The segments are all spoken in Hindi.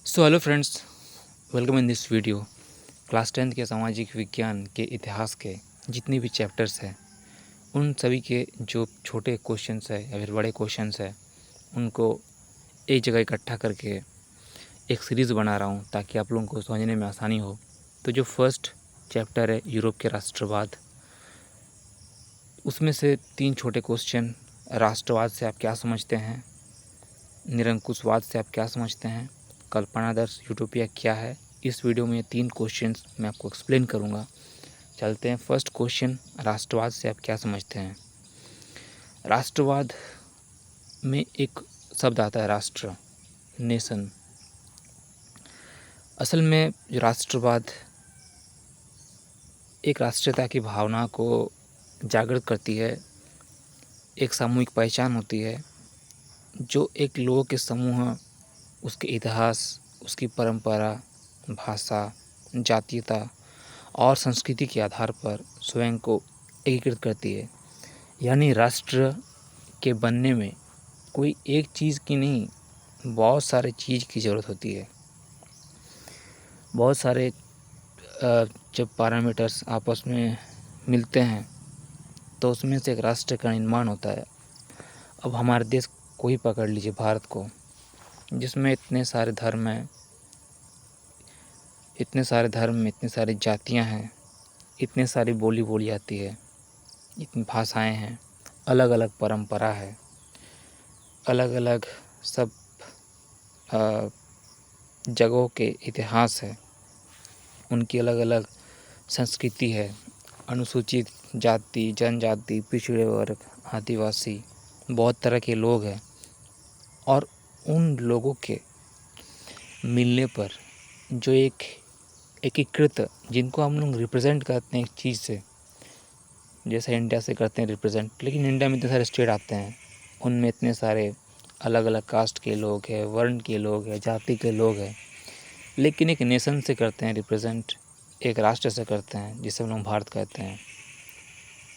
So hello friends, welcome in this video. Class 10th के सामाजिक विज्ञान के इतिहास के जितने भी चैप्टर्स हैं उन सभी के जो छोटे क्वेश्चंस है या फिर बड़े क्वेश्चंस है उनको एक जगह इकट्ठा करके एक सीरीज़ बना रहा हूँ ताकि आप लोगों को समझने में आसानी हो। तो जो फर्स्ट चैप्टर है यूरोप के राष्ट्रवाद, उसमें से 3 छोटे क्वेश्चन। राष्ट्रवाद से आप क्या समझते हैं, निरंकुशवाद से आप क्या समझते हैं, कल्पनादर्श यूटोपिया क्या है। इस वीडियो में 3 क्वेश्चंस मैं आपको एक्सप्लेन करूंगा। चलते हैं। फर्स्ट क्वेश्चन, राष्ट्रवाद से आप क्या समझते हैं। राष्ट्रवाद में एक शब्द आता है राष्ट्र, नेशन। असल में जो राष्ट्रवाद एक राष्ट्रीयता की भावना को जागृत करती है, एक सामूहिक पहचान होती है जो एक लोगों के समूह, उसके इतिहास, उसकी परंपरा, भाषा, जातीयता और संस्कृति के आधार पर स्वयं को एकीकृत करती है। यानी राष्ट्र के बनने में कोई एक चीज़ की नहीं, बहुत सारे चीज़ की ज़रूरत होती है। बहुत सारे जब पैरामीटर्स आपस में मिलते हैं तो उसमें से एक राष्ट्र का निर्माण होता है। अब हमारे देश को ही पकड़ लीजिए, भारत को, जिसमें इतने सारे धर्म हैं, इतने सारी जातियां हैं, इतनी सारी बोली बोली जाती है, इतनी भाषाएं हैं, अलग अलग परंपरा है, अलग अलग सब जगहों के इतिहास है, उनकी अलग अलग संस्कृति है, अनुसूचित जाति, जनजाति, पिछड़े वर्ग, आदिवासी, बहुत तरह के लोग हैं। और उन लोगों के मिलने पर जो एक एकीकृत, जिनको हम लोग रिप्रेजेंट करते हैं एक चीज़ से, जैसे इंडिया से करते हैं रिप्रेजेंट, लेकिन इंडिया में इतने सारे स्टेट आते हैं, उनमें इतने सारे अलग अलग कास्ट के लोग हैं, वर्ण के लोग हैं, जाति के लोग हैं, लेकिन एक नेशन से करते हैं रिप्रेजेंट, एक राष्ट्र से करते हैं जिसे हम लोग भारत कहते हैं।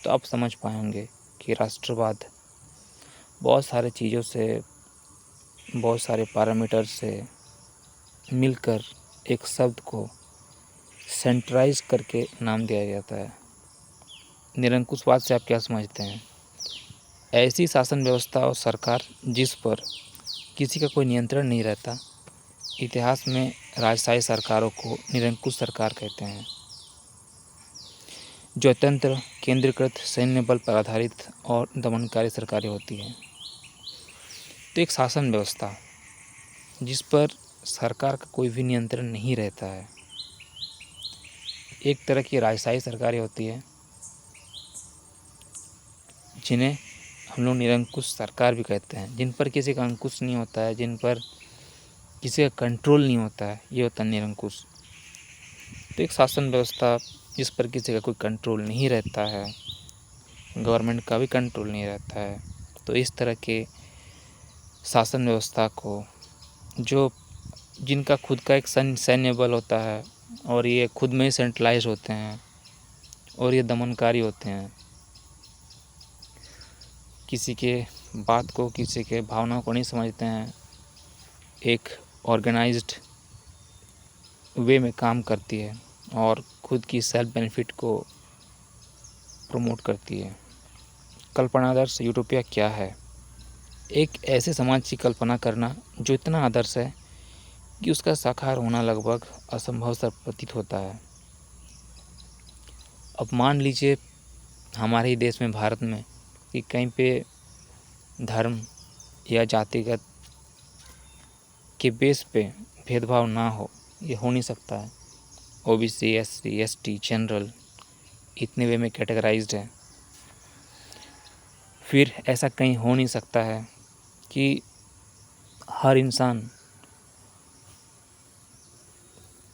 तो आप समझ पाएंगे कि राष्ट्रवाद बहुत सारे चीज़ों से, बहुत सारे पैरामीटर से मिलकर एक शब्द को सेंट्रलाइज करके नाम दिया जाता है। निरंकुशवाद से आप क्या समझते हैं। ऐसी शासन व्यवस्था और सरकार जिस पर किसी का कोई नियंत्रण नहीं रहता। इतिहास में राजशाही सरकारों को निरंकुश सरकार कहते हैं, जो अत्यंत केंद्रीकृत, सैन्य बल पर आधारित और दमनकारी सरकारें होती हैं। तो एक शासन व्यवस्था जिस पर सरकार का कोई भी नियंत्रण नहीं रहता है, एक तरह की राजशाही सरकारें होती है, जिन्हें हम लोग निरंकुश सरकार भी कहते हैं, जिन पर किसी का अंकुश नहीं होता है, जिन पर किसी का कंट्रोल नहीं होता है, ये होता है निरंकुश। तो एक शासन व्यवस्था जिस पर किसी का कोई कंट्रोल नहीं रहता है, गवर्नमेंट का भी कंट्रोल नहीं रहता है, तो इस तरह के शासन व्यवस्था को, जो जिनका खुद का एक सैन्य बल होता है और ये खुद में ही सेंट्रलाइज होते हैं और ये दमनकारी होते हैं, किसी के बात को, किसी के भावनाओं को नहीं समझते हैं, एक ऑर्गेनाइज्ड वे में काम करती है और खुद की सेल्फ बेनिफिट को प्रमोट करती है। कल्पनादर्श यूटोपिया क्या है। एक ऐसे समाज की कल्पना करना जो इतना आदर्श है कि उसका साकार होना लगभग असंभव सा प्रतीत होता है। अब मान लीजिए हमारे ही देश में, भारत में, कि कहीं पे धर्म या जातिगत के बेस पे भेदभाव ना हो, ये हो नहीं सकता है। ओबीसी, एससी, एसटी, जनरल इतने वे में कैटेगराइज्ड है। फिर ऐसा कहीं हो नहीं सकता है कि हर इंसान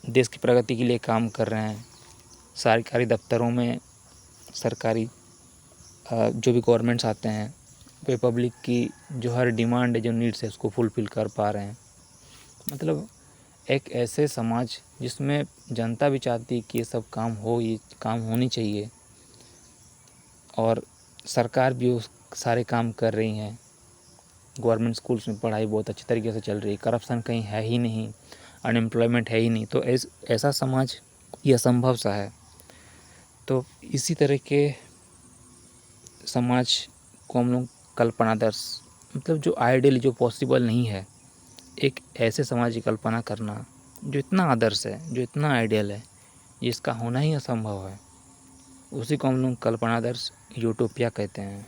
देश की प्रगति के लिए काम कर रहे हैं। सरकारी दफ्तरों में, सरकारी जो भी गवर्नमेंट्स आते हैं, वे पब्लिक की जो हर डिमांड है, जो नीड्स है, उसको फुलफ़िल कर पा रहे हैं। मतलब एक ऐसे समाज जिसमें जनता भी चाहती है कि ये सब काम हो, ये काम होनी चाहिए, और सरकार भी उस सारे काम कर रही हैं। गवर्नमेंट स्कूल्स में पढ़ाई बहुत अच्छी तरीके से चल रही है, करप्शन कहीं है ही नहीं, अनएम्प्लॉयमेंट है ही नहीं, तो ऐसा समाज ये असंभव सा है। तो इसी तरह के समाज को हम लोग कल्पनादर्श, मतलब जो आइडियल, जो पॉसिबल नहीं है, एक ऐसे समाज की कल्पना करना जो इतना आदर्श है, जो इतना आइडियल है, जिसका होना ही असंभव है, उसी को हम लोग कल्पनादर्श यूटोपिया कहते हैं।